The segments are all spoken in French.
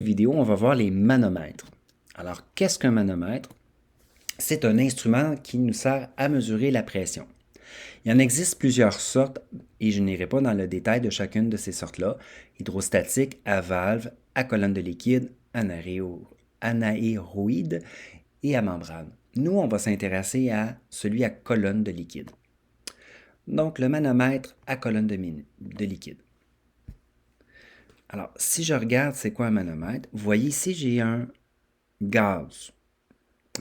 Vidéo, on va voir les manomètres. Alors, qu'est-ce qu'un manomètre? C'est un instrument qui nous sert à mesurer la pression. Il en existe plusieurs sortes et je n'irai pas dans le détail de chacune de ces sortes-là. Hydrostatique, à valve, à colonne de liquide, anaéroïde et à membrane. Nous, on va s'intéresser à celui à colonne de liquide. Donc, le manomètre à colonne de liquide. Alors, si je regarde c'est quoi un manomètre, vous voyez ici, j'ai un gaz,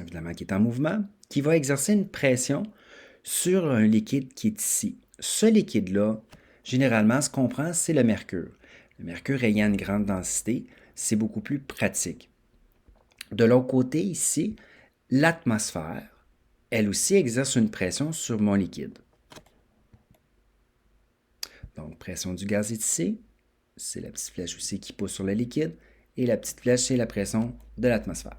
évidemment qui est en mouvement, qui va exercer une pression sur un liquide qui est ici. Ce liquide-là, généralement, ce qu'on prend, c'est le mercure. Le mercure ayant une grande densité, c'est beaucoup plus pratique. De l'autre côté, ici, l'atmosphère, elle aussi exerce une pression sur mon liquide. Donc, pression du gaz est ici. C'est la petite flèche aussi qui pousse sur le liquide. Et la petite flèche, c'est la pression de l'atmosphère.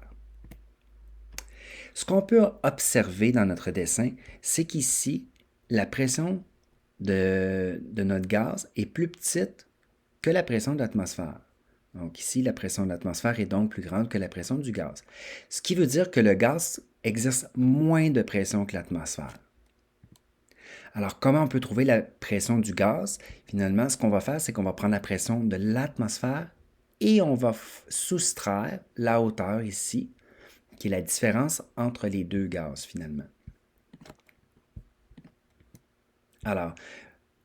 Ce qu'on peut observer dans notre dessin, c'est qu'ici, la pression de notre gaz est plus petite que la pression de l'atmosphère. Donc ici, la pression de l'atmosphère est donc plus grande que la pression du gaz. Ce qui veut dire que le gaz exerce moins de pression que l'atmosphère. Alors, comment on peut trouver la pression du gaz? Finalement, ce qu'on va faire, c'est qu'on va prendre la pression de l'atmosphère et on va soustraire la hauteur ici, qui est la différence entre les deux gaz finalement. Alors,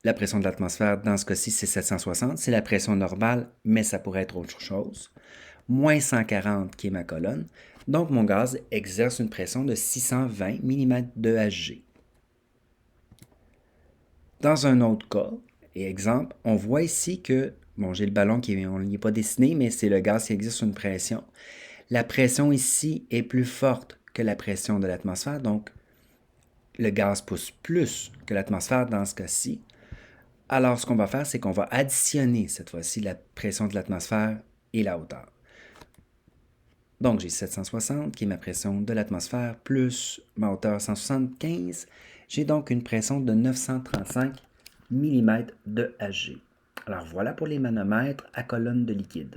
la pression de l'atmosphère, dans ce cas-ci, c'est 760. C'est la pression normale, mais ça pourrait être autre chose. Moins 140, qui est ma colonne. Donc, mon gaz exerce une pression de 620 mm de Hg. Dans un autre cas, et exemple, on voit ici que, bon, j'ai le ballon qui n'est pas dessiné, mais c'est le gaz qui exerce une pression. La pression ici est plus forte que la pression de l'atmosphère, donc le gaz pousse plus que l'atmosphère dans ce cas-ci. Alors, ce qu'on va faire, c'est qu'on va additionner cette fois-ci la pression de l'atmosphère et la hauteur. Donc, j'ai 760 qui est ma pression de l'atmosphère plus ma hauteur 175. J'ai donc une pression de 935 mm de Hg. Alors, voilà pour les manomètres à colonne de liquide.